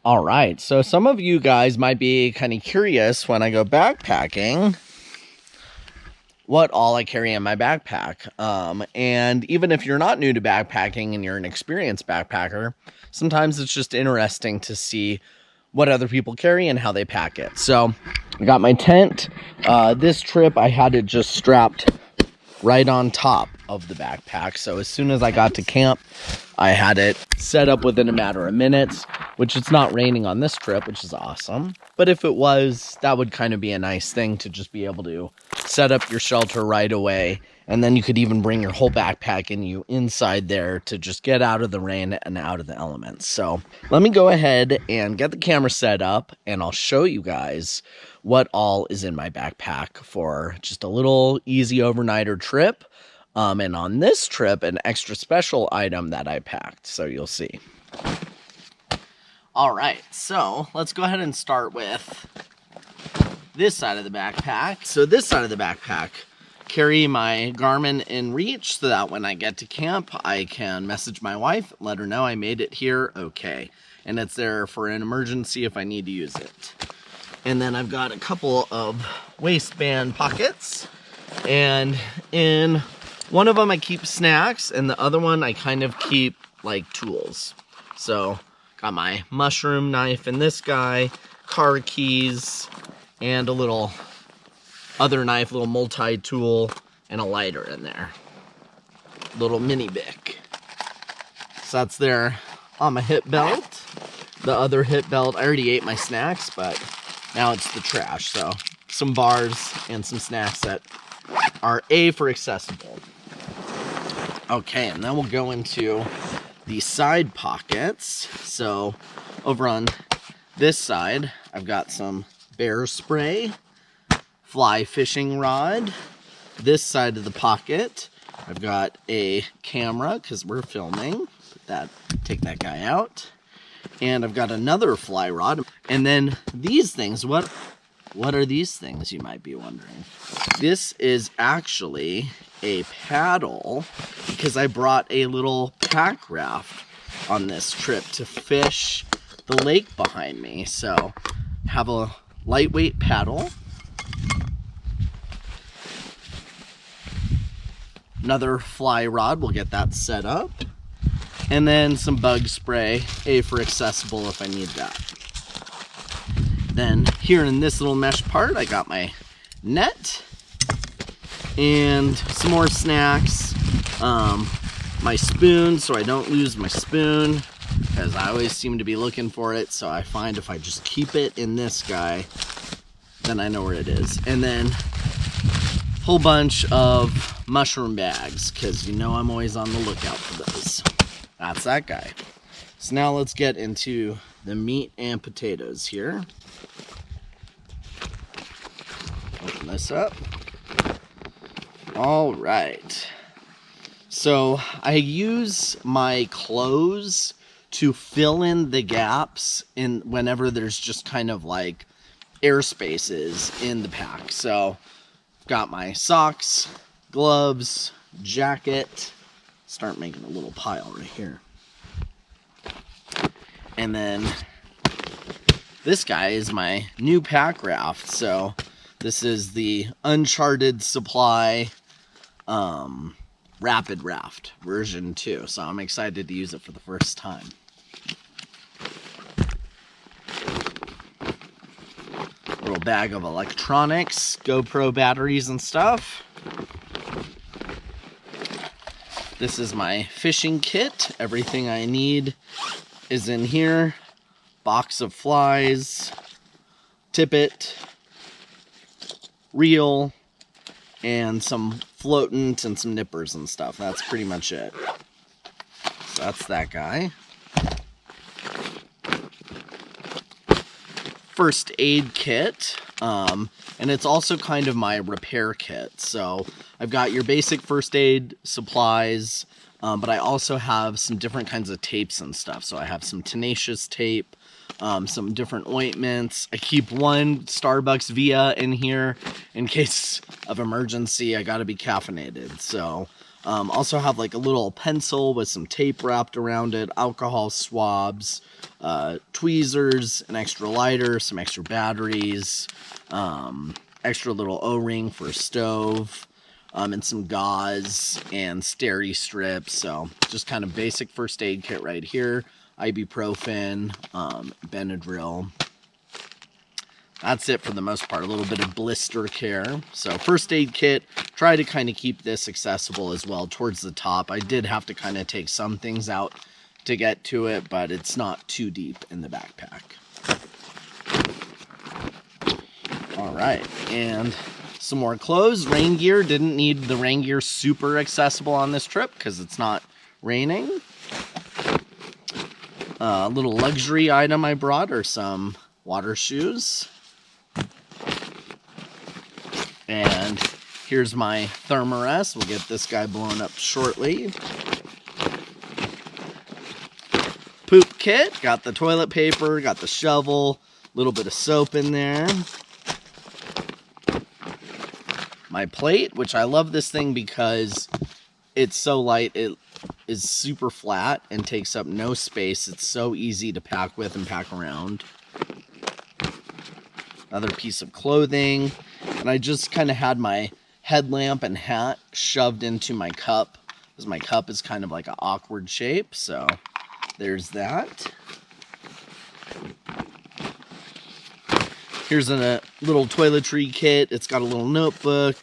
All right, so some of you guys might be kind of curious when I go backpacking what all I carry in my backpack. And even if you're not new to backpacking and you're an experienced backpacker, sometimes it's just interesting to see what other people carry and how they pack it. So I got my tent. This trip I had it just strapped right on top of the backpack. So as soon as I got to camp, I had it set up within a matter of minutes, which it's not raining on this trip, which is awesome. But if it was, that would kind of be a nice thing to just be able to set up your shelter right away. And then you could even bring your whole backpack and you inside there to just get out of the rain and out of the elements. So let me go ahead and get the camera set up and I'll show you guys what all is in my backpack for just a little easy overnighter trip. And on this trip, an extra special item that I packed. So you'll see. All right, so let's go ahead and start with this side of the backpack. So this side of the backpack, carry my Garmin in reach so that when I get to camp, I can message my wife, let her know I made it here okay. And it's there for an emergency if I need to use it. And then I've got a couple of waistband pockets. And in one of them I keep snacks, and the other one I kind of keep like tools. So got my mushroom knife in this guy, car keys, and a little other knife, little multi-tool, and a lighter in there. Little mini Bic. So that's there on my hip belt. The other hip belt, I already ate my snacks, but now it's the trash. So some bars and some snacks that are A for accessible. Okay, and then we'll go into the side pockets. So over on this side, I've got some bear spray, fly fishing rod. This side of the pocket, I've got a camera because we're filming. Take that guy out. And I've got another fly rod. And then these things, what are these things, you might be wondering? This is actually a paddle because I brought a little pack raft on this trip to fish the lake behind me. So have a lightweight paddle, another fly rod, we'll get that set up, and then some bug spray, A for accessible if I need that. Then here in this little mesh part, I got my net and some more snacks, my spoon so I don't lose my spoon because I always seem to be looking for it. So I find if I just keep it in this guy, then I know where it is. And then a whole bunch of mushroom bags because you know I'm always on the lookout for those. That's that guy. So now let's get into the meat and potatoes here. Open this up. All right. So I use my clothes to fill in the gaps in whenever there's just kind of like air spaces in the pack. So I've got my socks, gloves, jacket. Start making a little pile right here. And then this guy is my new pack raft. So this is the Uncharted supply Rapid Raft version 2. So I'm excited to use it for the first time. Little bag of electronics, GoPro batteries and stuff. This is my fishing kit. Everything I need is in here. Box of flies, tippet, reel, and some floatants and some nippers and stuff. That's pretty much it. So that's that guy. First aid kit, and it's also kind of my repair kit. So I've got your basic first aid supplies, but I also have some different kinds of tapes and stuff. So I have some tenacious tape, some different ointments. I keep one Starbucks Via in here in case of emergency. I gotta be caffeinated. So Also have like a little pencil with some tape wrapped around it, alcohol swabs, tweezers, an extra lighter, some extra batteries, extra little O-ring for a stove, and some gauze and steri strips. So just kind of basic first aid kit right here. Ibuprofen, Benadryl. That's it for the most part. A little bit of blister care. So first aid kit, try to kind of keep this accessible as well towards the top. I did have to kind of take some things out to get to it, but it's not too deep in the backpack. All right, and some more clothes. Rain gear. Didn't need the rain gear super accessible on this trip because it's not raining. A little luxury item I brought are some water shoes. And here's my Thermarest. We'll get this guy blown up shortly. Poop kit. Got the toilet paper, got the shovel, a little bit of soap in there. My plate, which I love this thing because it's so light. It is super flat and takes up no space. It's so easy to pack with and pack around. Another piece of clothing. And I just kind of had my headlamp and hat shoved into my cup, because my cup is kind of like an awkward shape. So there's that. Here's a little toiletry kit. It's got a little notebook,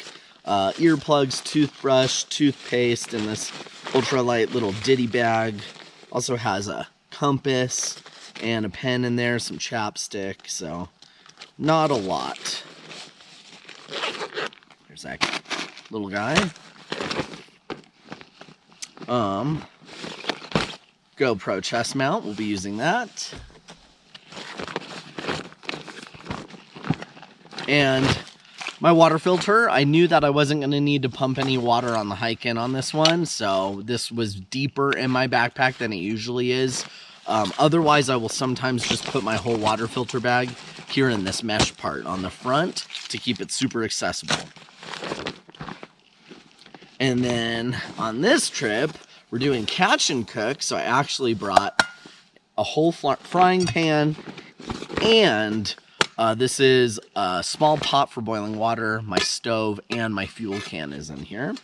earplugs, toothbrush, toothpaste, and this ultralight little ditty bag. Also has a compass and a pen in there, some chapstick, so not a lot. There's that little guy. GoPro chest mount, we'll be using that. And my water filter, I knew that I wasn't going to need to pump any water on the hike in on this one, so this was deeper in my backpack than it usually is. Otherwise, I will sometimes just put my whole water filter bag here in this mesh part on the front to keep it super accessible. And then on this trip, we're doing catch and cook, so I actually brought a whole frying pan, and this is a small pot for boiling water, my stove, and my fuel can is in here.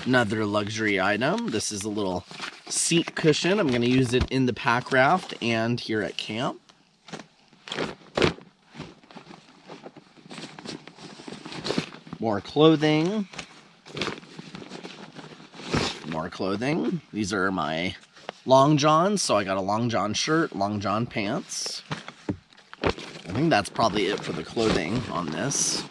Another luxury item. This is a little seat cushion. I'm going to use it in the Packraft and here at camp. More clothing. More clothing. These are my long johns. So I got a long john shirt, long john pants. I think that's probably it for the clothing on this.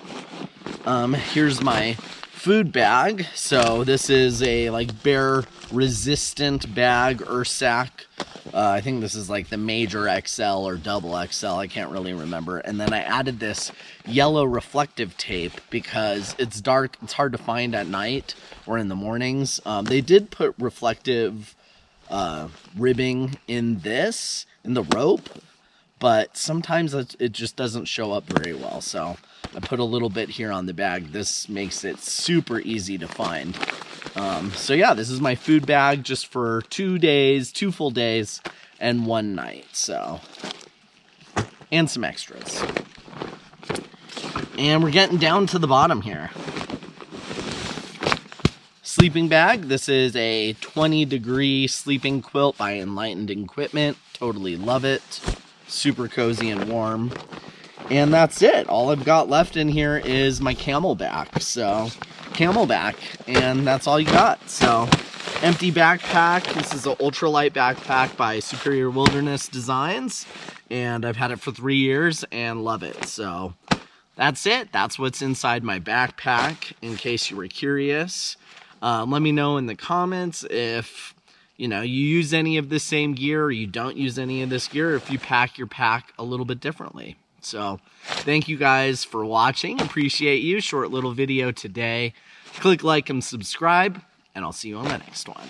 Here's my food bag. So this is a like bear resistant bag or sack. I think this is like the major XL or double XL. I can't really remember. And then I added this yellow reflective tape because it's dark. It's hard to find at night or in the mornings. They did put reflective ribbing in the rope, but sometimes it just doesn't show up very well. So I put a little bit here on the bag. This makes it super easy to find. So yeah, this is my food bag just for 2 days, 2 full days, and 1 night. So, and some extras. And we're getting down to the bottom here. Sleeping bag. This is a 20-degree sleeping quilt by Enlightened Equipment. Totally love it. Super cozy and warm. And that's it. All I've got left in here is my camelback. So, camelback. And that's all you got. So, empty backpack. This is an ultralight backpack by Superior Wilderness Designs. And I've had it for 3 years and love it. So, that's it. That's what's inside my backpack, in case you were curious. Let me know in the comments if, you use any of this same gear or you don't use any of this gear, or if you pack your pack a little bit differently. So, thank you guys for watching. Appreciate you. Short little video today. Click like and subscribe, and I'll see you on the next one.